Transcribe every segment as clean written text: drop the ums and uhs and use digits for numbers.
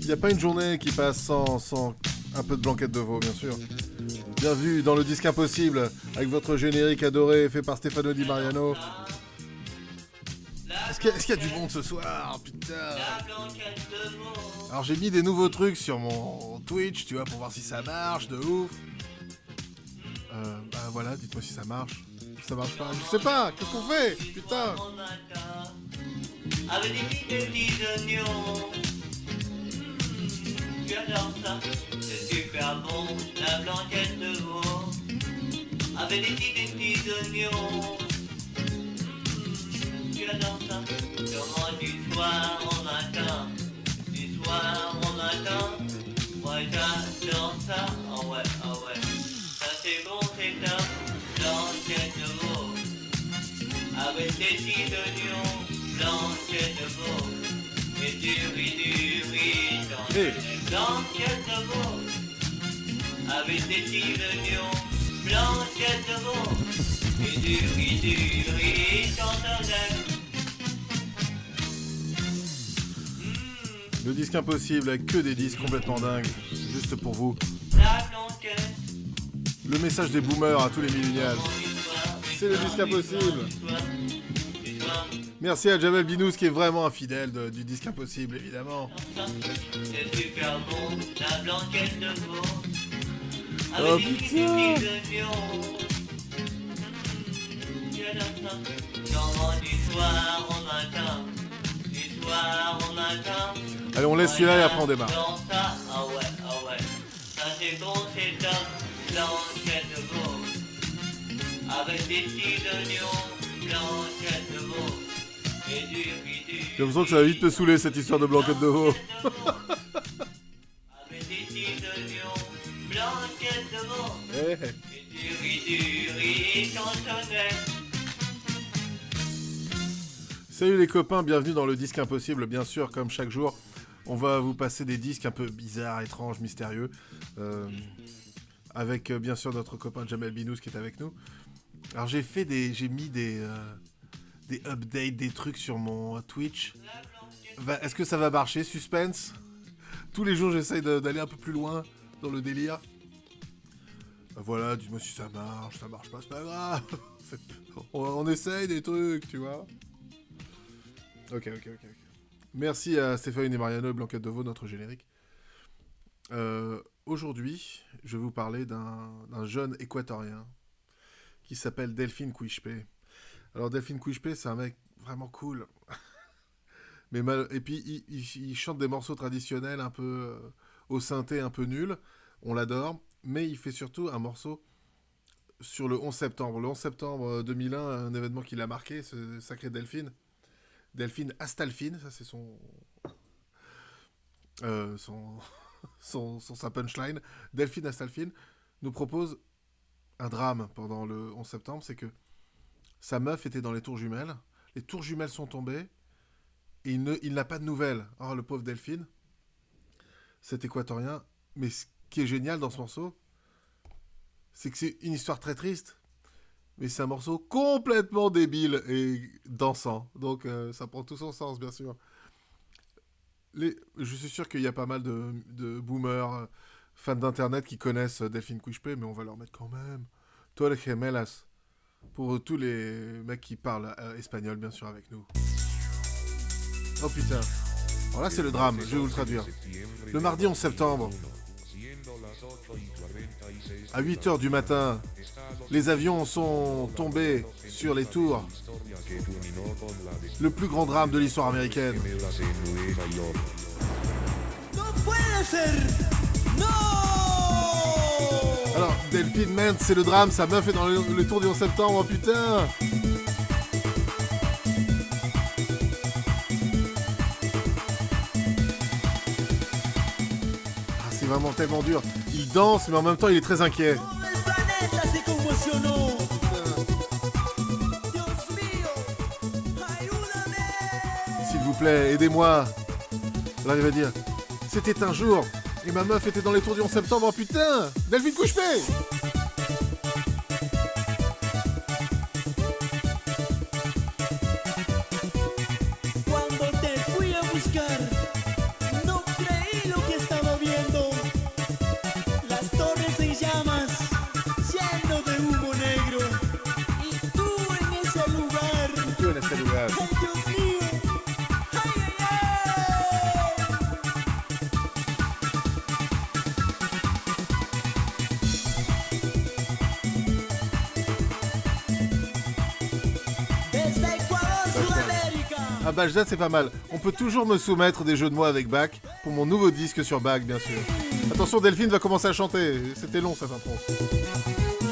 Il n'y a pas une journée qui passe sans un peu de blanquette de veau, bien sûr. Bienvenue dans le disque impossible, avec votre générique adoré fait par Stefano Di Mariano. Est-ce qu'il y a du monde ce soir? Putain. Alors j'ai mis des nouveaux trucs sur mon Twitch, tu vois, pour voir si ça marche, de ouf. Bah voilà, dites-moi si ça marche. Si ça marche pas, je sais pas, qu'est-ce qu'on fait? Putain. Avec des petits oignons. J'adore ça, c'est super bon, la blanquette de veau. Avec des petits oignons. J'adore ça, comment du soir au matin. Du soir au matin, moi j'adore ça, ah ouais, ça c'est bon, c'est ça, blanquette de veau. Avec des petits oignons, blanquette de veau. Et du riz, blanquette de veau. Avec des petits oignons, blanquette de veau. Et du riz, chantonnet. Le disque impossible avec que des disques complètement dingues, juste pour vous. La blanquette. Le message des boomers à tous les millénials. C'est le disque impossible. Merci à Jamel Binous qui est vraiment un fidèle du disque impossible, évidemment. C'est super bon, la blanquette de veau. Oh putain. Du soir au matin, du soir au matin. Allez, on laisse celui-là et après on démarre. Ah ouais, ça c'est bon, c'est top, blanquette de veau. Avec des petits oignons, blanquette de veau. Et du riz. J'ai l'impression que ça va vite te saouler cette histoire de blanquette de veau. Avec des petits oignons, blanquette de veau. Eh. Et du riz cantonais. Salut les copains, bienvenue dans le disque impossible, bien sûr, comme chaque jour. On va vous passer des disques un peu bizarres, étranges, mystérieux. Avec bien sûr notre copain Jamel Binous qui est avec nous. Alors j'ai mis des updates, des trucs sur mon Twitch. Est-ce que ça va marcher? Suspense. Tous les jours j'essaye d'aller un peu plus loin dans le délire. Voilà, dis-moi si ça marche pas, c'est pas grave. On essaye des trucs, tu vois. Ok. Merci à Stéphane et Mariano et Blanquette de Veau, notre générique. Aujourd'hui, je vais vous parler d'un jeune équatorien qui s'appelle Delphine Quishpe. Alors Delphine Quishpe, c'est un mec vraiment cool. Et puis il chante des morceaux traditionnels un peu au synthé, un peu nul. On l'adore. Mais il fait surtout un morceau sur le 11 septembre. Le 11 septembre 2001, un événement qui l'a marqué, ce sacré Delphine. Delphine Astalphine, ça c'est sa punchline. Delphine Astalphine nous propose un drame pendant le 11 septembre, c'est que sa meuf était dans les tours jumelles, les tours jumelles sont tombées, et il n'a pas de nouvelles. Oh, le pauvre Delphine, cet équatorien. Mais ce qui est génial dans ce morceau, c'est que c'est une histoire très triste, mais c'est un morceau complètement débile et dansant. Donc ça prend tout son sens, bien sûr. Je suis sûr qu'il y a pas mal de boomers, fans d'internet qui connaissent Delphine Quishpe, mais on va leur mettre quand même Torres Gemelas pour tous les mecs qui parlent espagnol, bien sûr, avec nous. Oh putain. Alors là, c'est le drame, je vais vous le traduire. Le mardi 11 septembre, à 8h du matin, les avions sont tombés sur les tours. Le plus grand drame de l'histoire américaine. Alors, Delphine Ment, c'est le drame, sa meuf est dans le tour du 11 septembre, oh putain. Ah, c'est vraiment tellement dur. Il danse, mais en même temps, il est très inquiet. S'il vous plaît, aidez-moi. Là, il va dire, c'était un jour, et ma meuf était dans les tours du 11 septembre, oh putain. Delphine Quishpe. Cuando te fui a buscar, no creí lo Ah, Bajdat, c'est pas mal. On peut toujours me soumettre des jeux de mots avec Bach pour mon nouveau disque sur Bach, bien sûr. Attention, Delphine va commencer à chanter. C'était long, cette intro.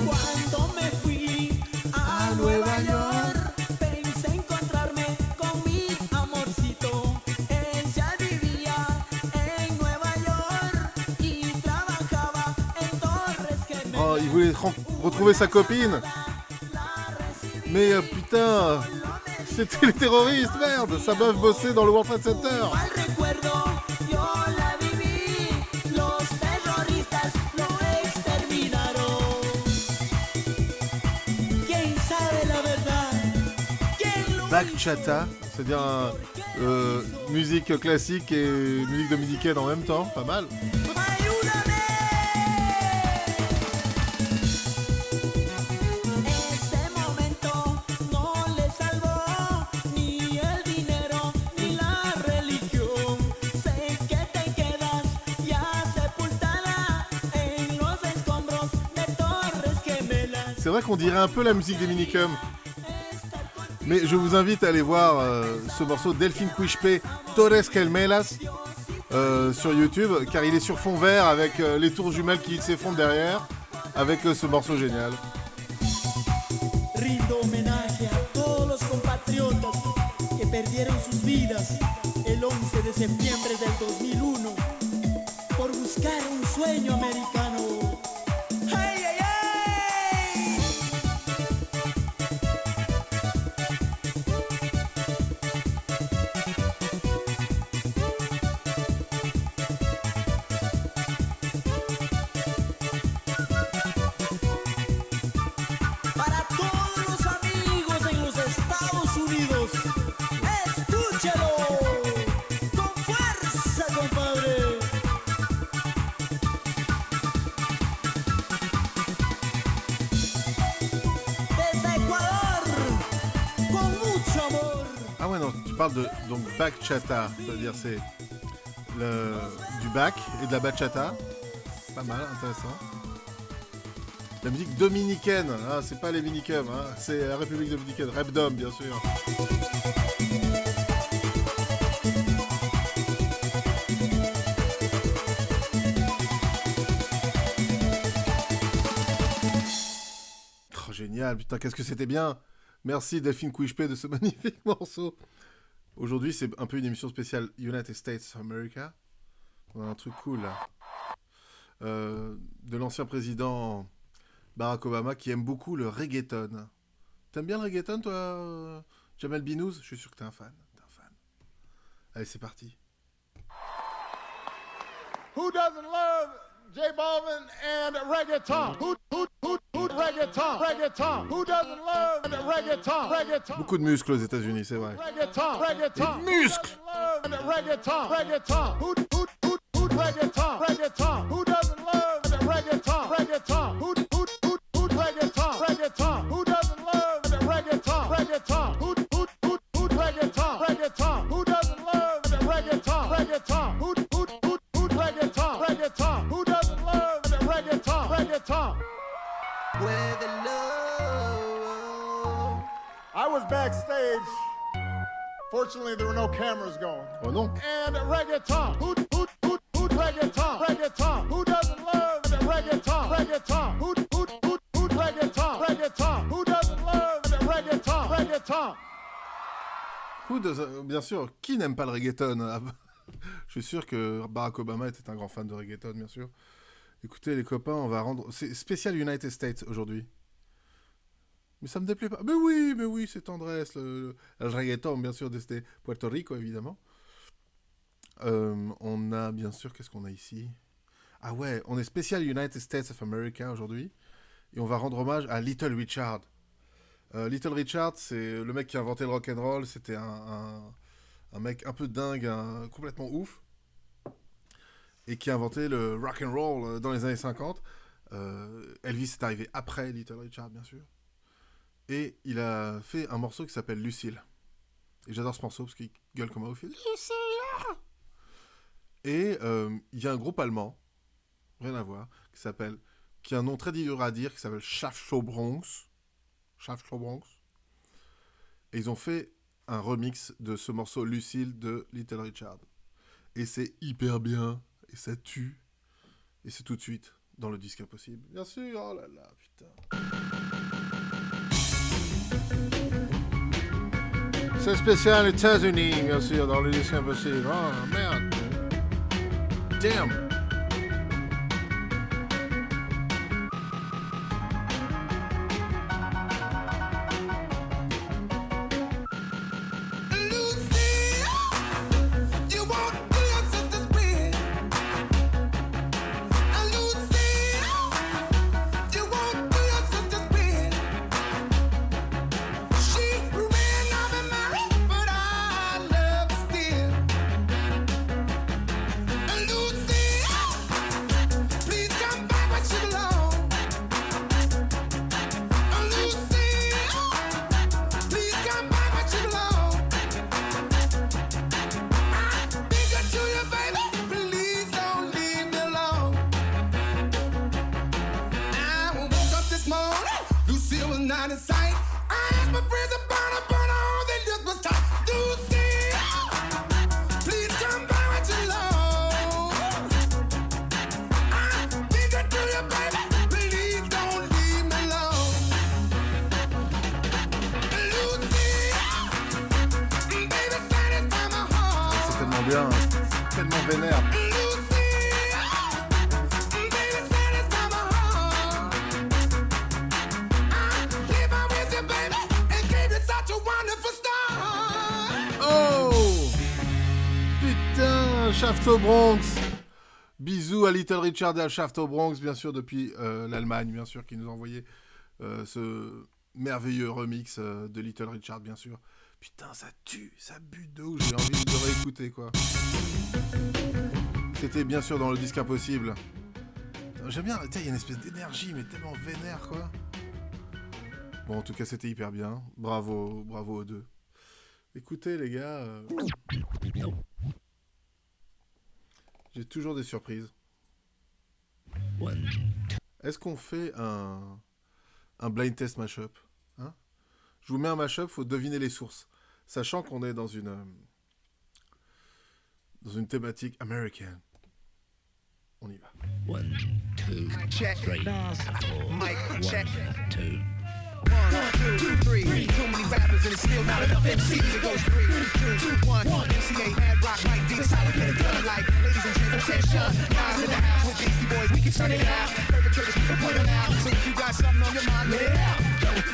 Cuando me fui a Nueva York, pensé encontrarme con mi amorcito. Ella vivía en Nueva York y trabajaba en Torres Gemelas. Oh, il voulait retrouver sa copine. Mais putain, c'était les terroristes, merde. Sa meuf bossait dans le World Trade Center. Mal recuerdo, yo la viví. Los terroristas lo exterminaron. ¿Quién sabe la verdad? ¿Quién lo Bachata, c'est-à-dire musique classique et musique dominicaine en même temps, pas mal. ¡Ayúdame! Ese momento no le salvó ni el dinero ni la religión. Sé que te quedas ya sepultada en los escombros de Torres Gemelas. C'est vrai qu'on dirait un peu la musique des Minicums. Mais je vous invite à aller voir ce morceau Delphine Quishpe, Torres Gemelas, sur YouTube, car il est sur fond vert avec les tours jumelles qui s'effondrent derrière, avec ce morceau génial. Rindo homenaje a todos los compatriotas que perdieron sus vidas el 11 de septiembre del 2001 por buscar un sueño americano. ¡Ay, ay, ay! Para todos los amigos en los Estados Unidos, escúchalo con fuerza, compadre. Desde Ecuador, con mucho amor. Ah ouais, non, tu parles de donc bachata, c'est-à-dire c'est du bac et de la bachata. Pas mal, intéressant. La musique dominicaine, hein, c'est pas les Minicums, hein, c'est la République dominicaine, Repdom bien sûr. Oh, génial, putain, qu'est-ce que c'était bien. Merci Delphine Quishpe de ce magnifique morceau. Aujourd'hui, c'est un peu une émission spéciale United States of America. On a un truc cool là. De l'ancien président Barack Obama qui aime beaucoup le reggaeton. T'aimes bien le reggaeton, toi, Jamel Binouz? Je suis sûr que t'es un fan. Allez, c'est parti. Who doesn't love J Balvin and reggaeton? Who reggaeton? Reggaeton. Who doesn't love reggaeton? Reggaeton. Beaucoup de muscles aux États-Unis, c'est vrai. Reggaeton. Reggaeton. Des muscles. Reggaeton. Reggaeton. Who reggaeton? Reggaeton. Who doesn't love reggaeton? Reggaeton. Who reggaeton? Reggaeton. Who doesn't love reggaeton? Reggaeton. Who reggaeton? Reggaeton. Who doesn't love reggaeton? Reggaeton. Who reggaeton? Reggaeton. Who doesn't love reggaeton? Reggaeton. Where the love. I was backstage. Fortunately, there were no cameras going. Oh non. And reggaeton. Who reggaeton? Reggaeton. Who doesn't love reggaeton? Reggaeton. Who reggaeton? Reggaeton. Who doesn't love reggaeton? Reggaeton. Bien sûr, qui n'aime pas le reggaeton? Je suis sûr que Barack Obama était un grand fan de reggaeton, bien sûr. Écoutez, les copains, on va rendre... C'est spécial United States, aujourd'hui. Mais ça me déplaît pas. Mais oui, c'est tendresse. Le reggaeton, bien sûr, de Puerto Rico, évidemment. On a, bien sûr, qu'est-ce qu'on a ici? Ah ouais, on est spécial United States of America, aujourd'hui. Et on va rendre hommage à Little Richard. Little Richard, c'est le mec qui a inventé le rock'n'roll. C'était un mec un peu dingue, complètement ouf. Et qui a inventé le rock'n'roll dans les années 50. Elvis est arrivé après Little Richard, bien sûr. Et il a fait un morceau qui s'appelle Lucille. Et j'adore ce morceau parce qu'il gueule comme un ouf. Lucille! Et il y a un groupe allemand, rien à voir, qui a un nom très dur à dire, qui s'appelle Schafschaubronx. Et ils ont fait un remix de ce morceau Lucille de Little Richard. Et c'est hyper bien, et ça tue, et c'est tout de suite dans le disque impossible. Bien sûr, oh là là, putain. C'est spécial États-Unis, bien sûr, dans le disque impossible. Oh merde. Damn. Bien, tellement vénère. Oh putain, Shaft au Bronx. Bisous à Little Richard et à Shaft au Bronx, bien sûr, depuis l'Allemagne, bien sûr, qui nous a envoyé ce merveilleux remix de Little Richard, bien sûr. Putain, ça tue, ça bute de ouf, j'ai envie de réécouter, quoi. C'était bien sûr dans le disque impossible. J'aime bien, il y a une espèce d'énergie, mais tellement vénère, quoi. Bon, en tout cas, c'était hyper bien. Bravo, bravo aux deux. Écoutez, les gars, j'ai toujours des surprises. Est-ce qu'on fait un blind test mashup, hein? Je vous mets un mashup, faut deviner les sources. Sachant qu'on est dans une thématique américaine. On y va. 1, 2, Check. 3, Mic, 4, check. 1, 2. 1, 2, 3. Too many rappers and it's still not enough MCs. It goes 3, 2, 1. MCA, Mad Rock, Mike D. That's how we get it done. Like, ladies and gents, attention. Guys in the house with Beastie Boys, we can turn it out. Perpetrators, we can put them out. So if you got something on your mind, let it out.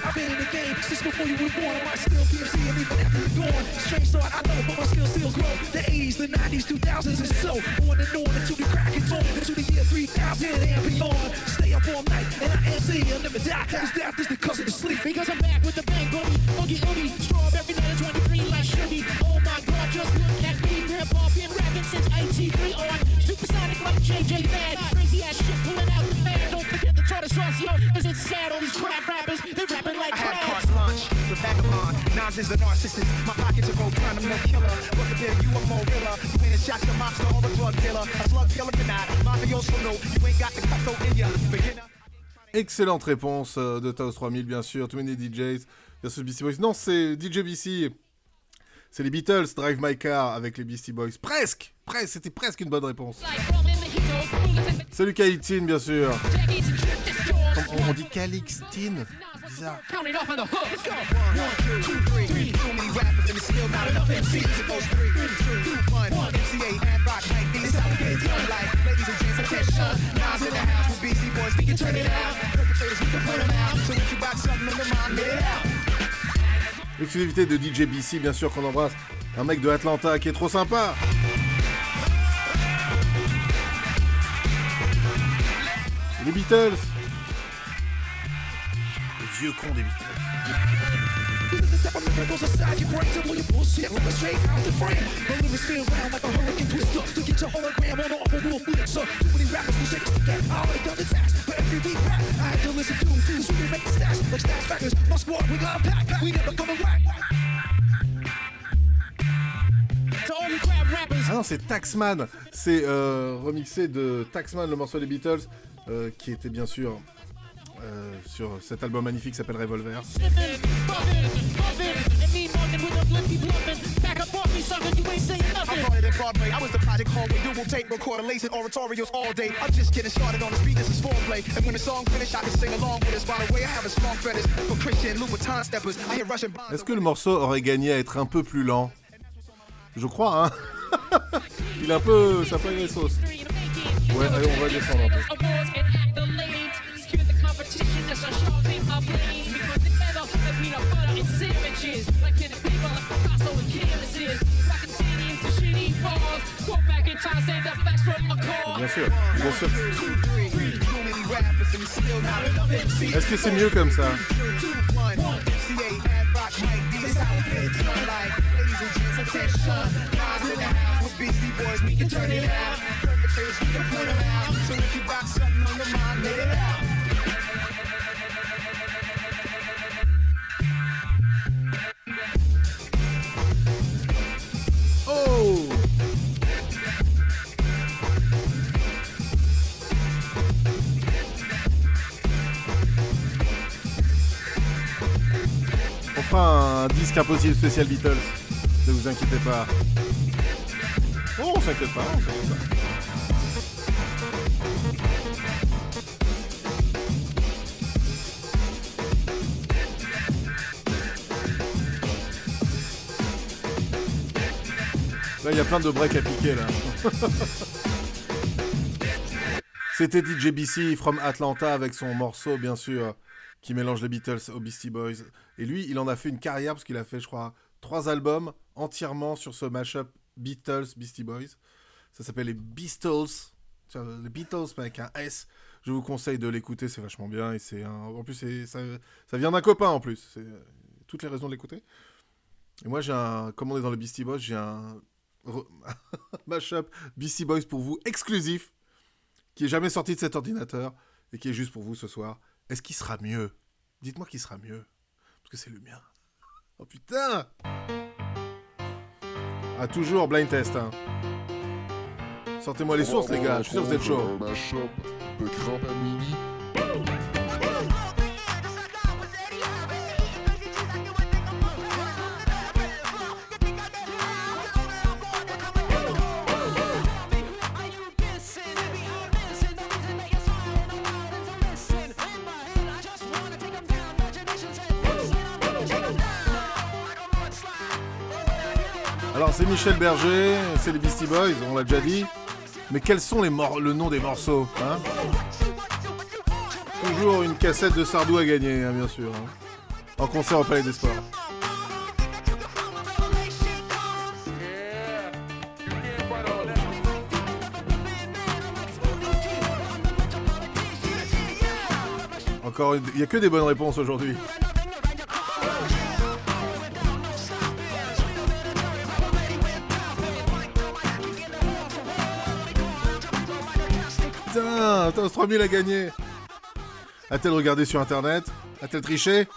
I've been in the game since before you were born. I might still be MC and even after you're gone. Strange thought, I know, but my skills still grow. The 80s, the 90s, 2000s, and so on and on until we crack it on into the year 3000 and beyond. Stay up all night and I MC, I'll never die. Cause death is the cousin of sleep. Because I'm back with the bang, boogie, oogie, oogie. Strawberry night 23 like Sugar. Oh my God, just look at me. Grandpa been rapping since 83 on. Supersonic like JJ Bad. Crazy ass shit pulling out the fan. Don't forget the Tartar sauce, yo. Cause it's sad, all these crap rappers, they're rapping like I had crabs. carte lunch, the vagabond. Nas is a narcissist. My pockets are gold, kind of no killer. But the better you a more realer. You ain't a shot to mobster or a drug dealer. A slug killer you're not. Mafioso no, you ain't got the cutthroat in ya. Beginner. Excellente réponse de Taos 3000, bien sûr. Too Many DJs versus Beastie Boys. Non, c'est DJ BC. C'est les Beatles, Drive My Car avec les Beastie Boys. Presque, c'était presque une bonne réponse. Salut Calixtine, bien sûr. On dit Calixtine. Bizarre. Count it off on the hook. Let's go. 1, 2, 3. Too many rappers and it's still not enough MCs. It goes 3, 2, 1. MCA, Mad Rock, Mike D. That's how we get it done. Like, ladies and gents, attention. Nas in the house with Beastie Boys, we can turn it out. Perpetrators, we can put them out. So if you got something on your mind, let it out. L'exclusivité de DJ BC, bien sûr, qu'on embrasse. Un mec de Atlanta qui est trop sympa. Les Beatles. Le vieux con des Beatles. Goes aside, you break till you bullshit, rip it straight out the frame. The lyrics spin round like a hurricane twister to get your hologram on off a wolf blitzer. Too many rappers who shake to get all they done attacks. But every beat rap I have to listen to, so we make the stats like stats factors. My squad, we got a pack, we never coming back. To all you crab rappers. Ah non, c'est Taxman. C'est remixé de Taxman, le morceau des Beatles, qui était bien sûr sur cet album magnifique qui s'appelle Revolver. frontin' with a lippy bluffin'. Back up off me, sucker, you ain't saying I nothing. brought it in Broadway. I was the project hall where dual tape recorder, lace oratorios all day. I'm just getting started on the beat. This is foreplay. And when the song finish, I can sing along with us. By the way, I have a strong fetish for Christian Louboutin steppers. I hear Russian bonds. Est-ce que le morceau aurait gagné à être un peu plus lent? Je crois, hein. Il est un peu... ça peut aller sauce. Ouais, allez, on va descendre un peu. Awards and accolades. Cue the competition as I sharpen my blades. We come together like peanut butter and sandwiches. Like in the paper, like Picasso and canvases. Rockin' stadiums to shitty bars. Go back in time, say the facts from my car. Bien sûr, bien sûr. Too many rappers and still not enough MCs. Est-ce que c'est mieux comme ça? 2, 1, MCA, Mad Rock, Mike D. It's how it's done. Like, ladies and gents, attention. Guys in the house with Beastie Boys, we can turn it out. Perpetrators, we can put them out. So if you got something on your mind, let it out. Oh! On fera un disque impossible spécial Beatles. Ne vous inquiétez pas. Oh, on s'inquiète pas, on s'inquiète pas. Là, il y a plein de breaks à piquer, là. C'était DJ BC from Atlanta avec son morceau, bien sûr, qui mélange les Beatles aux Beastie Boys. Et lui, il en a fait une carrière parce qu'il a fait, je crois, 3 albums entièrement sur ce mashup Beatles-Beastie Boys. Ça s'appelle les Beastles. Les Beatles, mais avec un S. Je vous conseille de l'écouter, c'est vachement bien. Et c'est en plus, ça vient d'un copain, en plus. C'est toutes les raisons de l'écouter. Et moi, comme on est dans les Beastie Boys, j'ai un mashup Beastie Boys pour vous, exclusif, qui est jamais sorti de cet ordinateur et qui est juste pour vous ce soir. Est-ce qu'il sera mieux? Dites-moi qu'il sera mieux, parce que c'est le mien. Oh putain! Ah, toujours blind test, hein. Sortez-moi les sources, les gars, je suis sûr que vous êtes chauds. Mashup de Cramp à Mini. Alors, c'est Michel Berger, c'est les Beastie Boys, on l'a déjà dit. Mais quels sont le nom des morceaux, hein? Toujours une cassette de Sardou à gagner, hein, bien sûr. Hein. En concert au Palais des Sports. Encore, il n'y a que des bonnes réponses aujourd'hui. Putain, Toast 3000 a gagné. A-t-elle regardé sur internet? A-t-elle triché?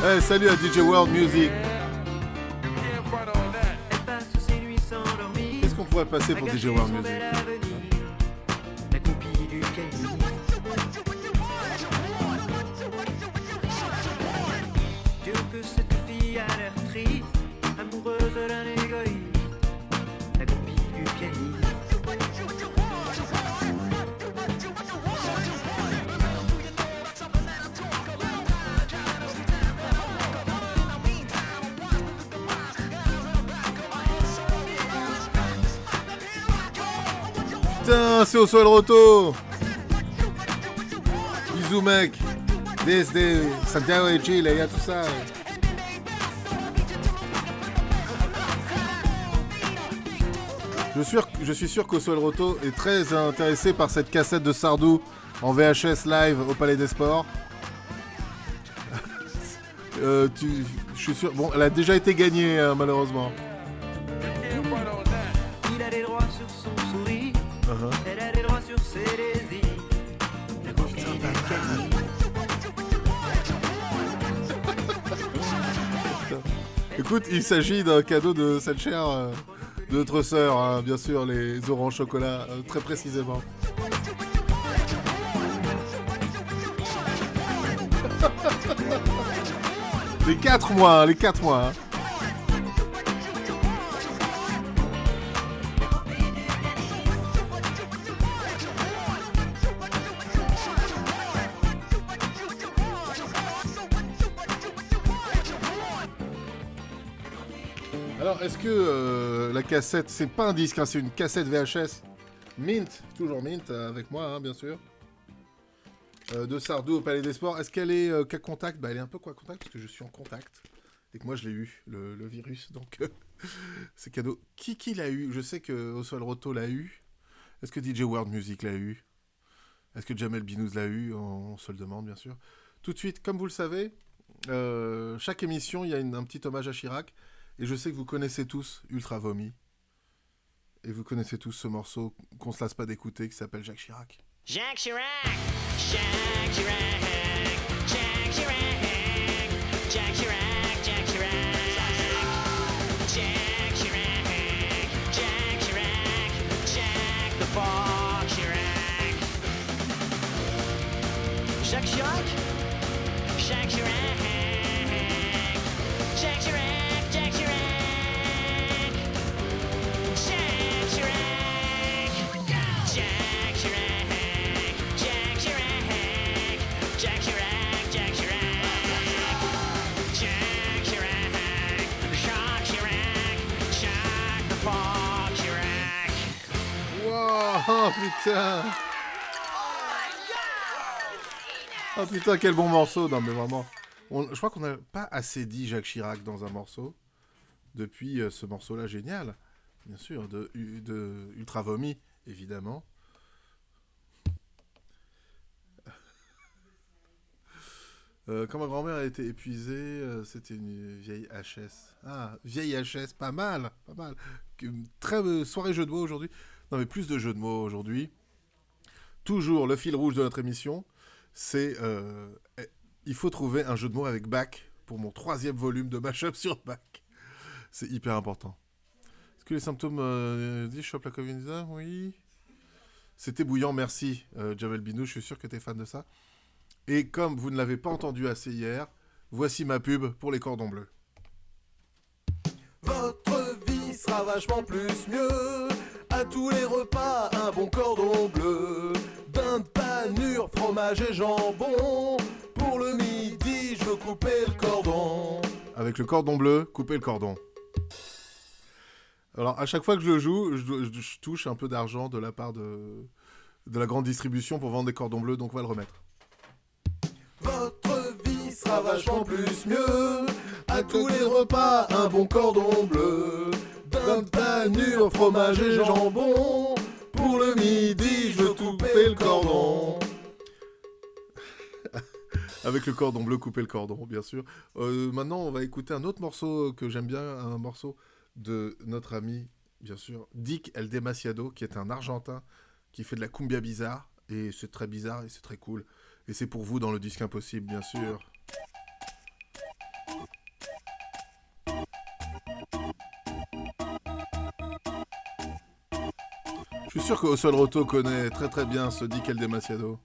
Hey, salut à DJ World Music. Qu'est-ce qu'on pourrait passer pour DJ World Music? Putain, c'est Osoel Roto. Bisous mec. Desde Santiago de Chile, il y a tout ça. Je suis sûr qu'Osoel Roto est très intéressé par cette cassette de Sardou en VHS live au Palais des Sports. Je suis sûr. Bon, elle a déjà été gagnée malheureusement. Il a des droits sur son sourire, elle a des droits sur ses désirs. La copine du Kenny. Écoute, il s'agit d'un cadeau de cette chère de notre sœur, hein, bien sûr, les oranges chocolat, très précisément. Les 4 mois, les 4 mois. Hein. Alors, est-ce que la cassette, c'est pas un disque, hein, c'est une cassette VHS Mint, toujours Mint, avec moi, hein, bien sûr. De Sardou au Palais des Sports. Est-ce qu'elle est cas contact? Bah, elle est un peu quoi contact, parce que je suis en contact. Et que moi, je l'ai eu, le virus, donc c'est cadeau. Qui l'a eu? Je sais que Oswald Roto l'a eu. Est-ce que DJ World Music l'a eu? Est-ce que Jamel Binouz l'a eu? On se le demande, bien sûr. Tout de suite, comme vous le savez, chaque émission, il y a un petit hommage à Chirac. Et je sais que vous connaissez tous Ultra Vomi. Et vous connaissez tous ce morceau qu'on se lasse pas d'écouter qui s'appelle Jacques Chirac. Jacques Chirac, Jacques Chirac, Jacques Chirac, Jacques Chirac, Jacques Chirac, Jacques Chirac, Jacques Chirac, Jacques the Fog Chirac. Jacques Chirac, Jacques Chirac, Jacques Chirac. Oh putain! Oh putain, quel bon morceau! Non mais vraiment, je crois qu'on n'a pas assez dit Jacques Chirac dans un morceau depuis ce morceau-là génial, bien sûr, de Ultra Vomi, évidemment. Quand ma grand-mère a été épuisée, c'était une vieille HS. Ah, vieille HS, pas mal, pas mal. Très soirée jeu de mots aujourd'hui. Non mais plus de jeux de mots aujourd'hui. Toujours le fil rouge de notre émission, c'est il faut trouver un jeu de mots avec Bach pour mon 3e volume de mashup sur Bach. C'est hyper important. Est-ce que les symptômes disent chope la Covid-19? Oui. C'était bouillant, merci Jamel Binou, je suis sûr que t'es fan de ça. Et comme vous ne l'avez pas entendu assez hier, voici ma pub pour les cordons bleus. Votre vie sera vachement plus mieux. À tous les repas, un bon cordon bleu. Bain de panure, fromage et jambon. Pour le midi, je veux couper le cordon. Avec le cordon bleu, couper le cordon. Alors, à chaque fois que je le joue, je touche un peu d'argent de la part de la grande distribution pour vendre des cordons bleus, donc on va le remettre. Votre vie sera vachement plus mieux. À tous les repas, un bon cordon bleu. Bain de panure, fromage et jambon. Pour le midi, je veux couper le cordon. Avec le cordon bleu, couper le cordon, bien sûr. Maintenant, on va écouter un autre morceau que j'aime bien, un morceau de notre ami, bien sûr, Dick El Demasiado, qui est un Argentin qui fait de la cumbia bizarre. Et c'est très bizarre et c'est très cool. Et c'est pour vous dans le disque impossible, bien sûr. Je suis sûr que Oswald Roto connaît très très bien ce Dick El Demasiado.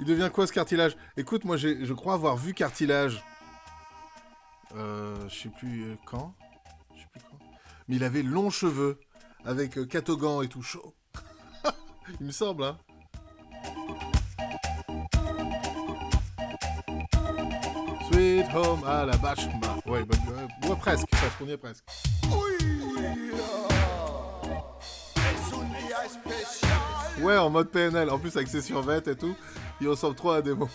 Il devient quoi ce Cartilage? Écoute, moi je crois avoir vu Cartilage. Je sais plus quand. Mais il avait longs cheveux. avec Catogan et tout chaud. Il me semble, hein. Sweet Home Alabama. Ouais, presque, on y est presque. Ouais, en mode PNL, en plus avec ses survêtes et tout, il ressemble trop à la démo.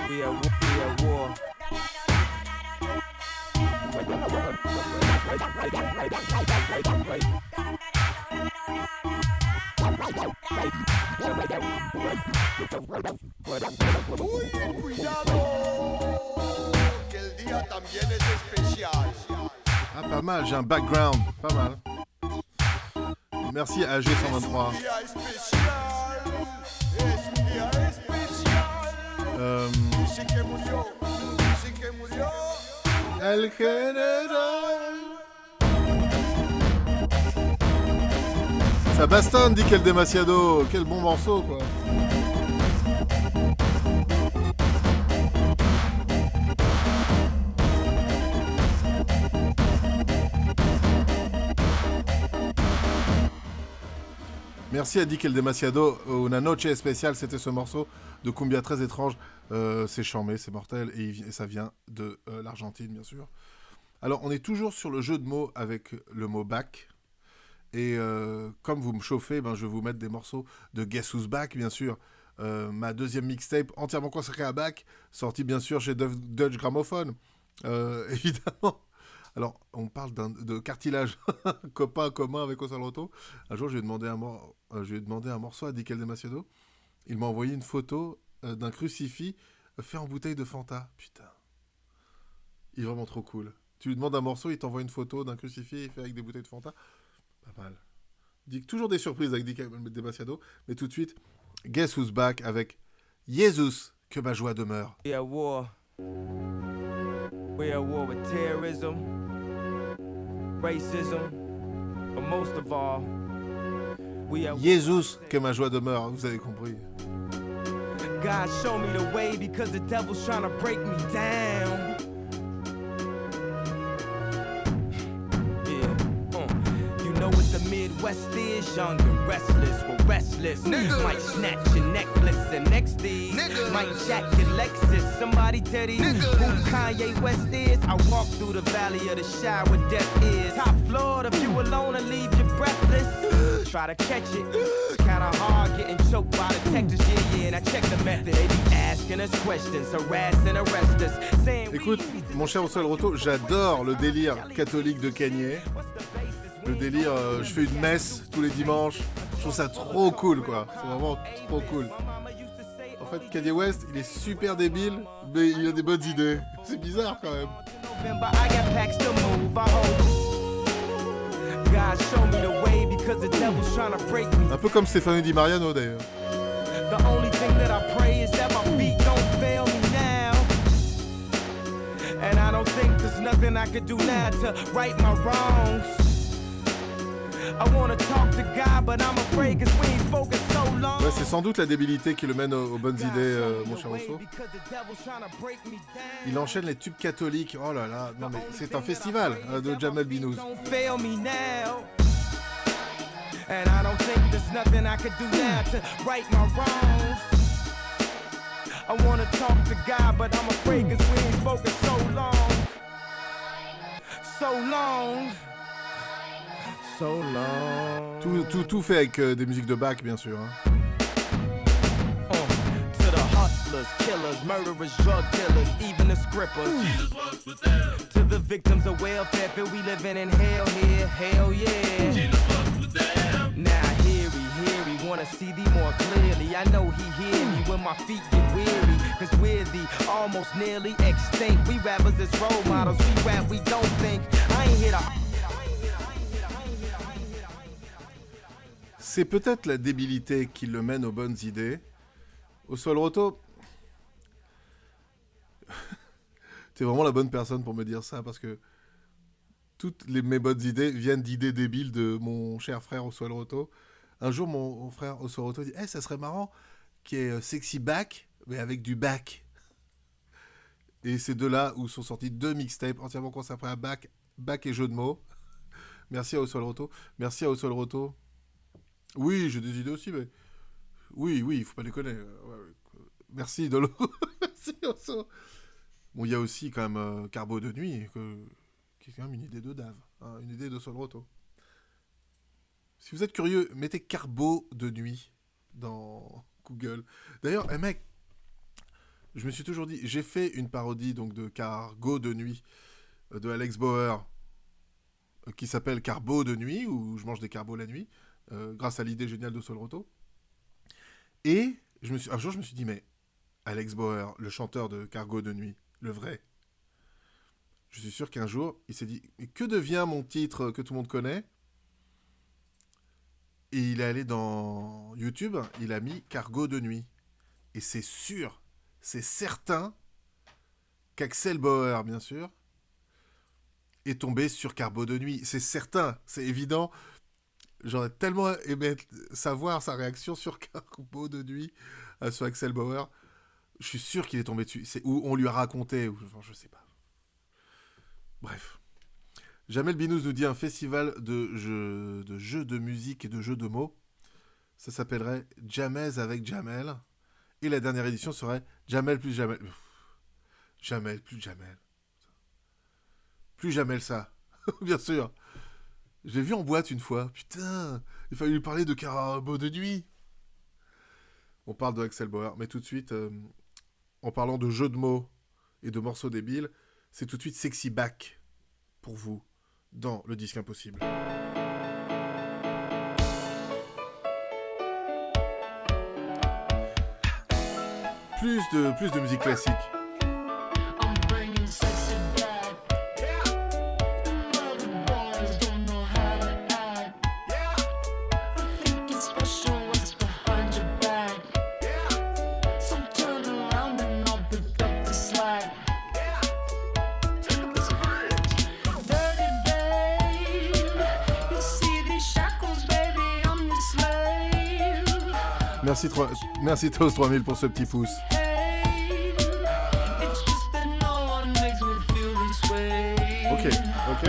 We are war. Ah, pas mal, j'ai un background, pas mal. Merci à AG123. El General. Ça bastonne, dit Quel Demasiado. Quel bon morceau, quoi. Merci à Dick El Demasiado. Una Noche Especial, c'était ce morceau de cumbia très étrange. C'est charmé, c'est mortel, et ça vient de l'Argentine, bien sûr. Alors, on est toujours sur le jeu de mots avec le mot back. Et comme vous me chauffez, je vais vous mettre des morceaux de Guess Who's Back, bien sûr. Ma deuxième mixtape entièrement consacrée à back, sortie bien sûr chez Dutch Gramophone, évidemment. Alors, on parle de cartilage copain commun avec Osal Roto. Un jour, je lui ai demandé un morceau à Dick El Demasiado. Il m'a envoyé une photo d'un crucifix fait en bouteille de Fanta. Putain. Il est vraiment trop cool. Tu lui demandes un morceau, il t'envoie une photo d'un crucifix fait avec des bouteilles de Fanta. Pas mal. Toujours des surprises avec Dick El Demasiado. Mais tout de suite, Guess Who's Back avec Jesus, que ma joie demeure. We are war. We are war with terrorism, racism, but most of all, we are Jesus, que ma joie demeure, vous avez compris. God show me the way because the devil's trying to break me down. You know what the Midwest is, young and restless. We're restless. Nigga. Might snatch your necklace and next these. Nigga. Might jack your Lexus. Somebody tell these who Kanye West is. I walk through the valley of the shadow where death is. Top floor, if you alone and leave you breathless. Try to catch it. It's kinda hard getting choked by the detectives. Yeah, and I check the method. They be asking us questions, harass and arrest us. Saying écoute, mon cher Osal Roto, j'adore le délire catholique de Kanye. Le délire, je fais une messe tous les dimanches. Je trouve ça trop cool, quoi. C'est vraiment trop cool. En fait, Kanye West, il est super débile, mais il a des bonnes idées. C'est bizarre, quand même. Un peu comme Stefano Di Mariano, d'ailleurs. The only thing that I pray is that my feet don't fail me now. And I don't think there's nothing I could do now to right my wrongs. I wanna talk to God, but I'm afraid cause we ain't spoken so long. Ouais, c'est sans doute la débilité qui le mène aux bonnes idées, mon cher Rosso. Il enchaîne les tubes catholiques. Oh là là, non mais c'est un festival de Jamel Binouz. And I don't think there's nothing I could do now to right my wrongs. I wanna talk to God, but I'm afraid cause we ain't spoken so long. So long. So long. Tout fait avec des musiques de Bach, bien sûr. Hein. To the hustlers, killers, murderers, drug dealers, even the scrippers. To the victims of welfare, feel we living in hell here, hell yeah. Now hear he wanna see thee more clearly. I know he hear me when my feet get weary. Cause we're the almost nearly extinct. We rappers as role models, we rap, we don't think. I ain't here to... C'est peut-être la débilité qui le mène aux bonnes idées. Osal Roto, t'es vraiment la bonne personne pour me dire ça, parce que mes bonnes idées viennent d'idées débiles de mon cher frère Oswald Roto. Un jour, mon frère Oswald Roto dit « ça serait marrant qu'il y ait Sexy Back, mais avec du back. » Et c'est de là où sont sortis 2 mixtapes entièrement consacrés à back et jeux de mots. Merci à Oswald Roto. Merci à Oswald Roto. Oui, j'ai des idées aussi, mais... Oui, il faut pas déconner. Merci, Dolo. Merci, Osso. Bon, il y a aussi quand même Carbo de nuit, qui est quand même une idée de Dave. Hein, une idée d'Oswald Roto. Si vous êtes curieux, mettez Carbo de nuit dans Google. D'ailleurs, mec, je me suis toujours dit, j'ai fait une parodie donc de Cargo de nuit de Alex Bauer qui s'appelle Carbo de nuit, où je mange des carbos la nuit, grâce à l'idée géniale de Oswald Roto. Et un jour, je me suis dit, mais Alex Bauer, le chanteur de Cargo de nuit, le vrai, je suis sûr qu'un jour, il s'est dit, mais que devient mon titre que tout le monde connaît ? Et il est allé dans YouTube, il a mis Cargo de nuit. Et c'est sûr, c'est certain qu'Axel Bauer, bien sûr, est tombé sur Carbo de nuit. C'est certain, c'est évident. J'aurais tellement aimé savoir sa réaction sur Carbo de nuit, sur Axel Bauer. Je suis sûr qu'il est tombé dessus. Ou on lui a raconté, ou enfin, je sais pas. Bref. Jamel Binous nous dit un festival de jeux de musique et de jeux de mots. Ça s'appellerait Jamez avec Jamel. Et la dernière édition serait Jamel plus Jamel. Jamel plus Jamel. Plus Jamel ça. Bien sûr. Je l'ai vu en boîte une fois. Putain, il fallait lui parler de Carbo de nuit. On parle de Axel Bauer. Mais tout de suite, en parlant de jeux de mots et de morceaux débiles, c'est tout de suite Sexy Back pour vous dans le disque impossible. Plus de musique classique. Merci Toast 3000 pour ce petit pouce. Ok.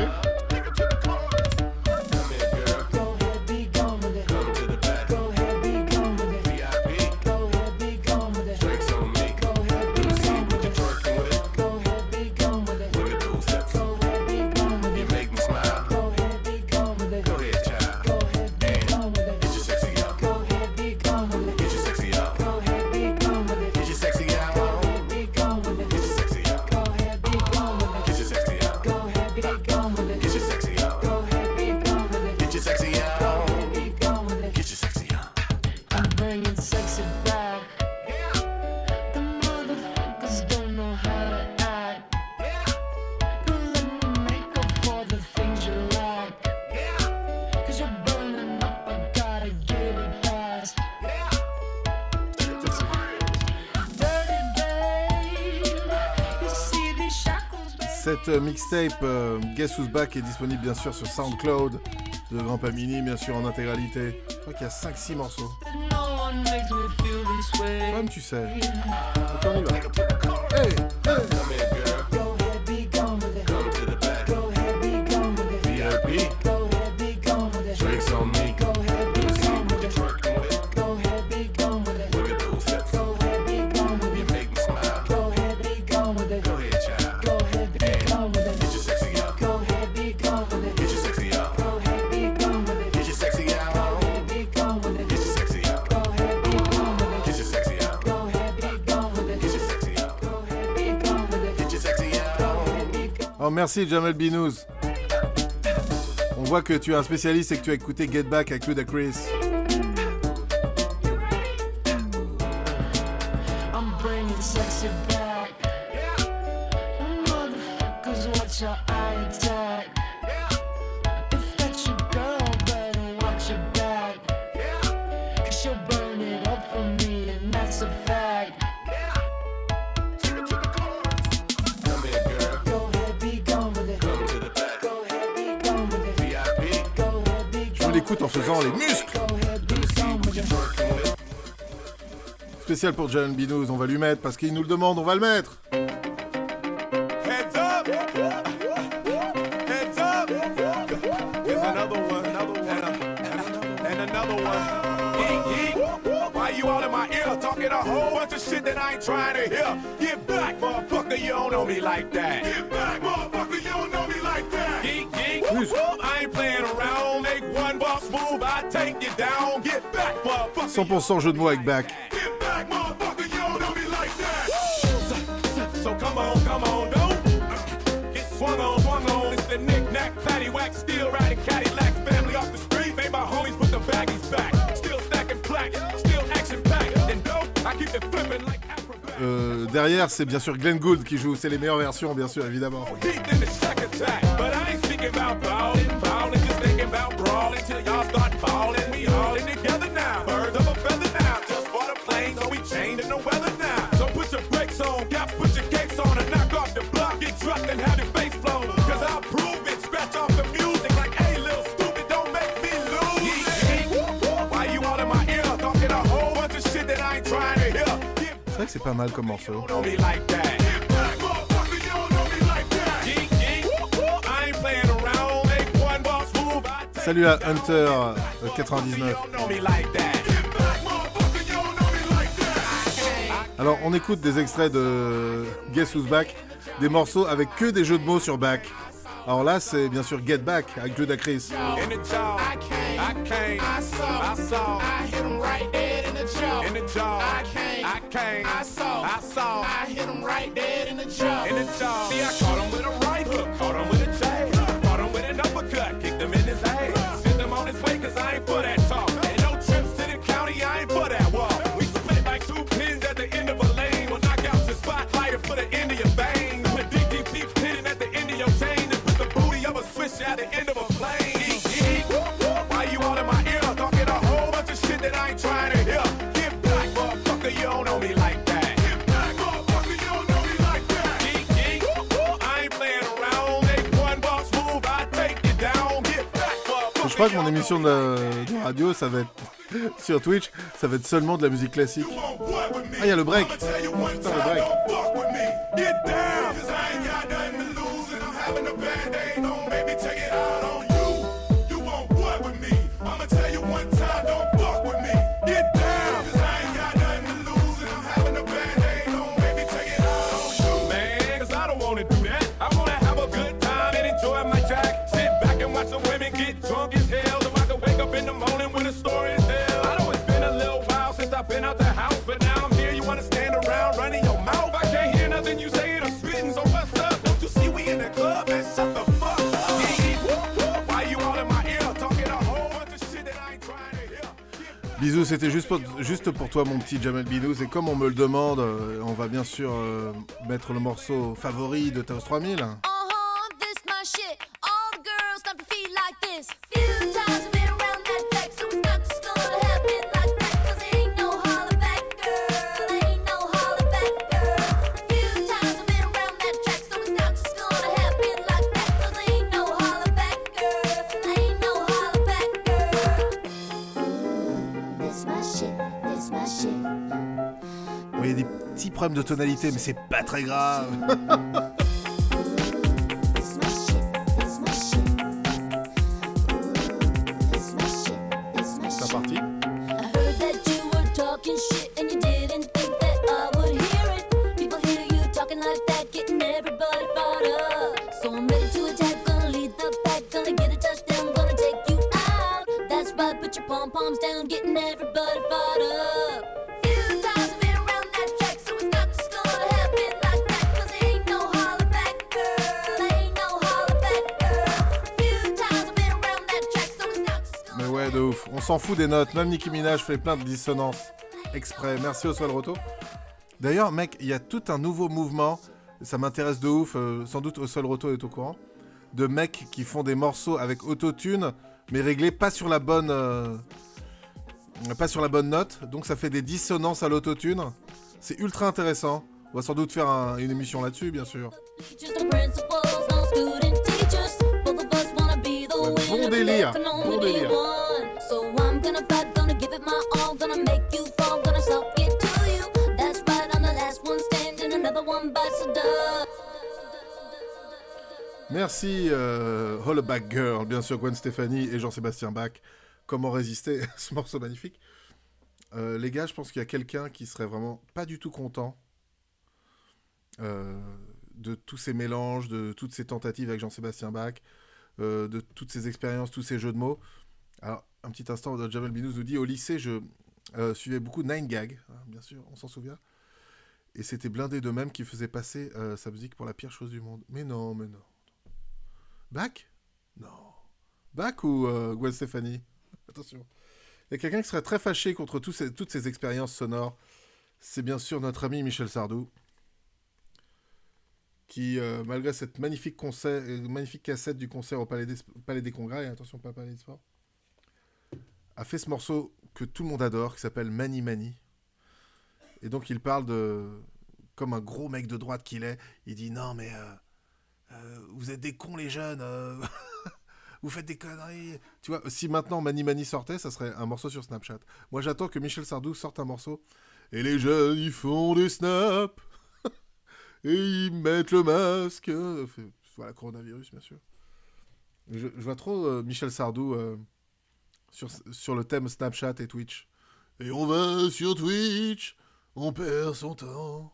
Cette mixtape Guess Who's Back est disponible bien sûr sur SoundCloud de Grand Pamini, bien sûr en intégralité. Je crois qu'il y a 5-6 morceaux. Comme tu sais. Donc on y va. Hey, hey. Oh, merci Jamel Binous. On voit que tu es un spécialiste et que tu as écouté Get Back avec Ludacris. écoute en faisant les muscles. Spécial pour Jamel Binous, on va lui mettre parce qu'il nous le demande, on va le mettre. Heads up! Heads up! Here's another one, and another one. Geek, why you all in my ear talking a whole bunch of shit that I ain't trying to hear? Get back, motherfucker, you don't know me like that. Get back, motherfucker, you don't know me like that. Geek, I ain't playing around. Make one boss move, I take you down. Get back, motherfucker. 100% jeu de mots avec back. Get back, motherfucker, you don't know me like that. So come on, don't get swung on. It's the knick-knack, paddywhack, still riding Cadillacs. Family off the street, made my homies put the baggies back. Still stacking plaques, still action-packed. And dope, I keep it flipping like acrobat. Derrière, c'est bien sûr Glenn Gould qui joue. C'est les meilleures versions, bien sûr, évidemment. Heat in the shack attack, but I ain't speaking about ballin', just thinking about brawling till y'all start falling. We all in together now, birds of a feather now. Just for the plane, so we changing the weather now. So put your brakes on, got put your cakes on, and knock off the block. Get trucked and have your face flown. Cause I'll prove it, scratch off the music like, hey, little stupid, don't make me lose it. Why you all in my ear, talking a whole bunch of shit that I ain't trying to hear? C'est vrai que c'est pas mal comme morceau. Don't know me like that. Get back, motherfucker, you don't know me like that. Geek, I ain't playing around. Make one boss move, I take Salut à Hunter 99. you don't know me like that. Get back, motherfucker, you don't know me like that. Alors, on écoute des extraits de Guess Who's Back, des morceaux avec que des jeux de mots sur back. Alors là, c'est bien sûr Get Back avec Ludacris. In the jaw, I came, I saw, I hit him right dead in the jaw. In the jaw, I came, I saw, I hit him right dead in the jaw. In the jaw, see, I caught him with a right hook, caught him with a jab, caught him with an uppercut, kicked him in his ass, sent him on his way, cause I ain't for that talk. Ain't no trips to the county, I ain't for that walk. We split like two pins at the end of a lane, we'll knock out your spotlight for the end of your vein. Put DTP pin at the end of your chain, and put the booty of a switch at the end of a plane. Why you all in my ear, talking a whole bunch of shit that I ain't trying to hear? Get back, motherfucker, you don't know me like that. Get back, motherfucker, you don't know me like that. Geek, I ain't playing around. Make one boss move, I take you down. Get back, motherfucker. Je crois que mon émission de radio, ça va être sur Twitch, ça va être seulement de la musique classique. Ah, il y a le break. Putain, le break. Get down, 'cause I ain't got nothing to lose and I'm having a bad day. Don't make me take it out on you. You won't what with me? I'ma tell you one time, don't fuck with me. Get down, 'cause I ain't got nothing to lose and I'm having a bad day. Don't make me take it out on you. Man, 'cause I don't wanna do that. I wanna have a good time and enjoy my track. Sit back and watch the women get drunk as hell. If I could wake up in the morning with a story to tell. I know it's been a little while since I've been out the house, but now I'm here. You wanna stand around running your mouth? I can't hear nothing you say or spitting, so what's up? Don't you see we in the club, man? Shut the fuck up. Why you all in my ear talking a whole bunch of shit that I ain't trying to hear? Bisous, c'était juste pour toi, mon petit Jamel Binous. Et comme on me le demande, on va bien sûr mettre le morceau favori de Taos 3000. This my shit. All the girls stomp your feet like this. Few times I've been around that track, so it's not just gonna happen like that. 'Cause it ain't no holler back, girl. Ain't no holler back, girl. Few times I've been around that track, so it's not just gonna happen like that. 'Cause it ain't no holler back, girl. Ain't no holler back, girl. This my shit. This my shit. Bon, il y a des petits problèmes de tonalité, mais c'est pas très grave. This my shit. This my shit. This my shit. This my C'est shit. parti. I heard that you were talking shit and you didn't think that I would hear it. People hear you talking like that, getting everybody fired up. So I'm ready to attack, gonna lead the pack, gonna get a touchdown, gonna take you out. That's right, put your pom-poms down, getting everybody fired up. Few times I've been around that track, so it's not just gonna happen like that. 'Cause it ain't no holler back, girl. Ain't no holler back, girl. Few times I've been around that track, so it's not just gonna Mais ouais, de ouf. On s'en fout des notes. Même Nicki Minaj fait plein de dissonances. Exprès. Merci au Sol Roto. D'ailleurs, mec, il y a tout un nouveau mouvement. Ça m'intéresse de ouf. Sans doute au Sol Roto est au courant. De mecs qui font des morceaux avec autotune, mais réglés pas sur la bonne note. Donc ça fait des dissonances à l'autotune. C'est ultra intéressant. On va sans doute faire une émission là-dessus, bien sûr. Bon délire, bon délire. gonna fight, gonna give it my all, gonna make you fall, gonna suck it to you. That's right, I'm the last one standing, another one bites the dust. Merci, Hollaback Girl, bien sûr, Gwen Stefani et Jean-Sébastien Bach. Comment résister à ce morceau magnifique? Les gars, je pense qu'il y a quelqu'un qui serait vraiment pas du tout content de tous ces mélanges, de toutes ces tentatives avec Jean-Sébastien Bach, de toutes ces expériences, tous ces jeux de mots. Alors, un petit instant, Jamel Binouz nous dit, au lycée, je suivais beaucoup Nine Gag, hein, bien sûr, on s'en souvient. Et c'était blindé de même qui faisait passer sa musique pour la pire chose du monde. Mais non, mais non. Bach? Non. Bach ou Gwen Stefani? Attention. Il y a quelqu'un qui serait très fâché contre toutes ces expériences sonores. C'est bien sûr notre ami Michel Sardou, qui, malgré cette magnifique cassette du concert au Palais des Congrès, et attention, pas Palais des Sports, a fait ce morceau que tout le monde adore, qui s'appelle Mani Mani. Et donc il parle de... Comme un gros mec de droite qu'il est, il dit « Non mais... vous êtes des cons les jeunes, vous faites des conneries. » Tu vois, si maintenant Mani Mani sortait, ça serait un morceau sur Snapchat. Moi j'attends que Michel Sardou sorte un morceau. Et les jeunes, ils font des snaps. Et ils mettent le masque. Voilà, coronavirus, bien sûr. Je vois trop Michel Sardou sur le thème Snapchat et Twitch. Et on va sur Twitch, on perd son temps.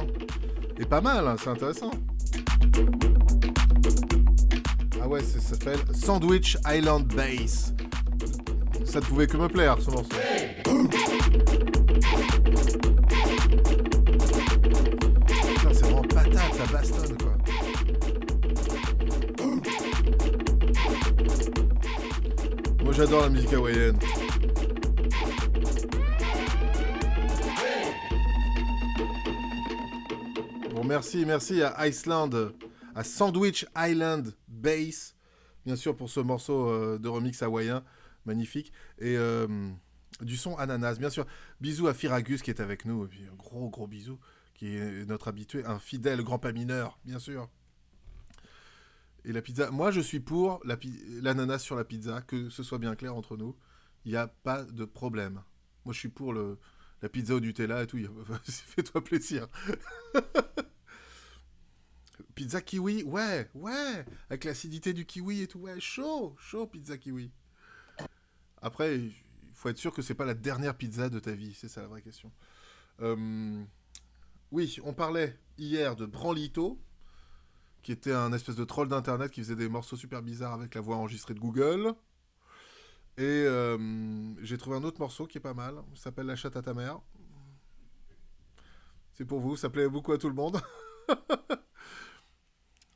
intéressant. Et pas mal, hein, c'est intéressant. Ah ouais, ça s'appelle Sandwich Island Bass. Ça ne pouvait que me plaire, ce morceau. Putain, c'est vraiment patate, ça bastonne, quoi. Moi, j'adore la musique hawaïenne. Bon, merci à Iceland, à Sandwich Island Bass, bien sûr, pour ce morceau de remix hawaïen, magnifique. Et du son ananas, bien sûr. Bisous à Firagus qui est avec nous, et puis un gros bisou, qui est notre habitué, un fidèle grand pas mineur, bien sûr. Et la pizza, moi je suis pour l'ananas sur la pizza, que ce soit bien clair entre nous, il n'y a pas de problème. Moi je suis pour la pizza au Nutella et tout, fais-toi plaisir. Pizza kiwi, ouais, avec l'acidité du kiwi et tout, ouais, chaud, pizza kiwi. Après, il faut être sûr que c'est pas la dernière pizza de ta vie, c'est ça la vraie question. Oui, on parlait hier de Branlito, qui était un espèce de troll d'internet qui faisait des morceaux super bizarres avec la voix enregistrée de Google. Et j'ai trouvé un autre morceau qui est pas mal, ça s'appelle La chatte à ta mère. C'est pour vous, ça plaît beaucoup à tout le monde.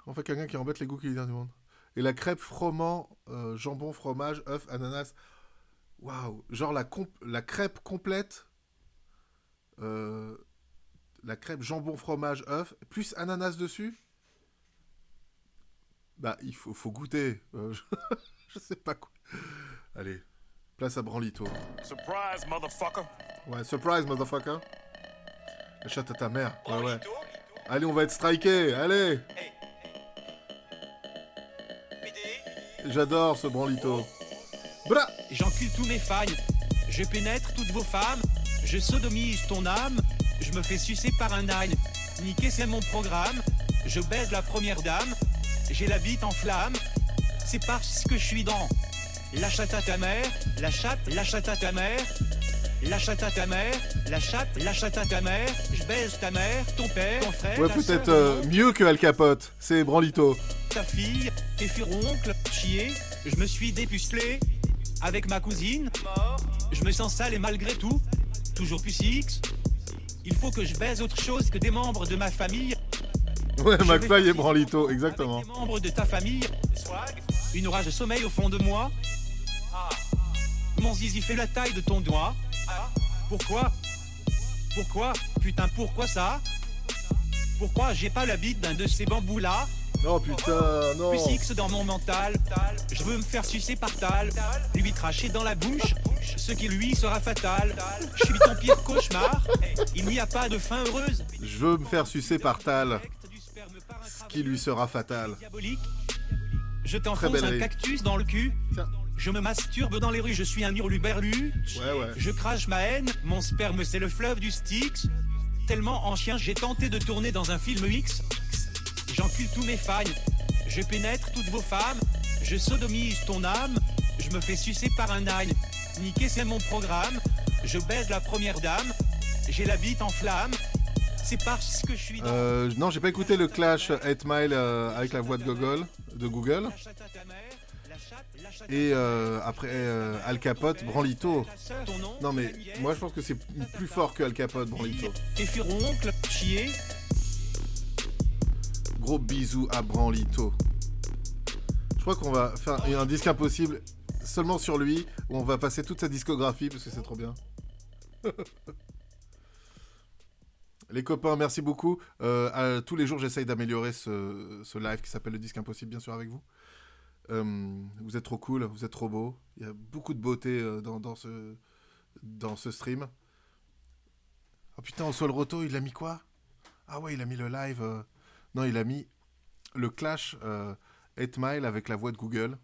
En fait, quelqu'un qui embête les goûts culinaires du monde. Et la crêpe froment, jambon, fromage, œuf, ananas. Waouh, genre la crêpe complète, la crêpe jambon, fromage, œuf, plus ananas dessus. Bah, il faut goûter. Je sais pas quoi. Allez, place à Branlito. Surprise, motherfucker. Ouais, surprise, motherfucker. La chatte à ta mère. Ouais. Allez, on va être striké. Allez. J'adore ce Branlito. Bra. J'encule tous mes failles. Je pénètre toutes vos femmes. Je sodomise ton âme. Je me fais sucer par un âne. Niquer, c'est mon programme. Je baise la première dame. J'ai la bite en flamme. C'est parce que je suis dans la chatte à ta mère. La chatte à ta mère. La chatte à ta mère. La chatte à ta mère. Je baise ta mère, ton père, ton frère. Ouais, peut-être mieux que Al Capote. C'est Branlito. Ta fille, tes furoncles, chier. Je me suis dépucelé avec ma cousine. Je me sens sale et malgré tout, toujours plus X. Il faut que je baise autre chose que des membres de ma famille. Ouais, McFly et Branlito, exactement. Des membres de ta famille. Une rage sommeil au fond de moi. Mon zizi fait la taille de ton doigt. Pourquoi? Putain, pourquoi ça? Pourquoi j'ai pas la bite d'un de ces bambous là? Non, putain, non. Plus X dans mon mental. Je veux me faire sucer par Tal. Lui cracher dans la bouche. Ce qui lui sera fatal. Je suis ton pire cauchemar. Il n'y a pas de fin heureuse. Je veux me faire sucer par Tal. Ce qui lui sera fatal. Je t'enfonce un cactus dans le cul. Tiens. Je me masturbe dans les rues, je suis un hurluberlu. Ouais. Je crache ma haine, mon sperme c'est le fleuve du Styx. Tellement en chien, j'ai tenté de tourner dans un film X. J'encule tous mes failles, je pénètre toutes vos femmes. Je sodomise ton âme, je me fais sucer par un âne. Niquer c'est mon programme, je baise la première dame. J'ai la bite en flamme, c'est parce que je suis dans... Non, j'ai pas écouté le Clash 8 Mile avec la voix de Google. Et après Al Capote, Branlito. Non mais moi je pense que c'est plus fort que Al Capote, Branlito. Tes furoncles, chier. Gros bisous à Branlito. Je crois qu'on va faire un disque impossible seulement sur lui, où on va passer toute sa discographie parce que c'est trop bien. Les copains, merci beaucoup. Tous les jours j'essaye d'améliorer ce live qui s'appelle le disque impossible, bien sûr avec vous. Vous êtes trop cool, vous êtes trop beau. Il y a beaucoup de beauté dans ce stream. Oh putain, au Sol Roto, il a mis quoi? Ah ouais, il a mis le live. Non, il a mis le Clash 8 Mile avec la voix de Google.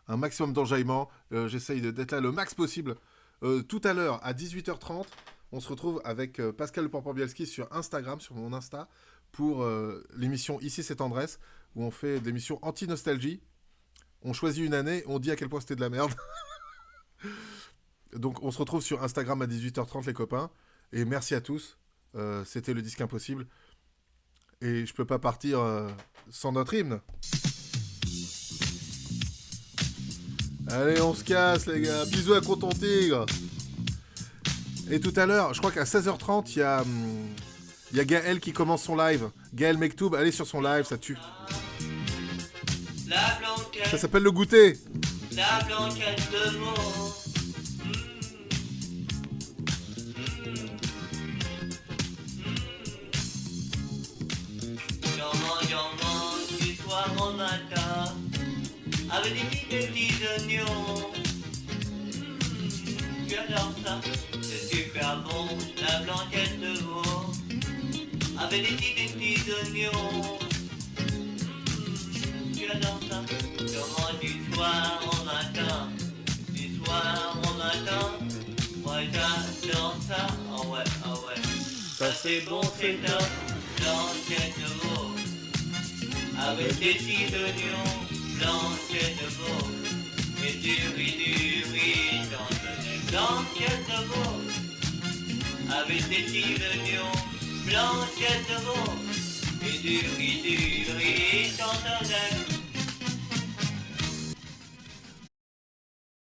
Un maximum d'enjaillement. J'essaye d'être là le max possible. Tout à l'heure, à 18h30, on se retrouve avec Pascal Porpor-Bielski sur Instagram, sur mon Insta, pour l'émission Ici c'est Tendresse, où on fait des émissions anti-nostalgie. On choisit une année, on dit à quel point c'était de la merde. Donc on se retrouve sur Instagram à 18h30 les copains. Et merci à tous. C'était le disque impossible. Et je peux pas partir sans notre hymne. Allez, on se casse, les gars. Bisous à Coton Tigre. Et tout à l'heure, je crois qu'à 16h30, il y a Gaël qui commence son live. Gaël Mektoub, allez sur son live, ça tue. La blanquette, Ça s'appelle le goûter. la blanquette de mots. J'en mange du soir au matin, avec des petits oignons. J'adore ça, c'est super bon, la blanquette de veau, avec des petits oignons. J'adore ça, j'en mange du soir au matin, du soir au matin. Moi j'adore ça, ah ouais, ça c'est bon, c'est top, blanquette de veau, avec des petits oignons, blanquette de veau, et du riz, chantonnet, blanquette de veau, avec des petits oignons, blanquette de veau, et du riz, chantonnet.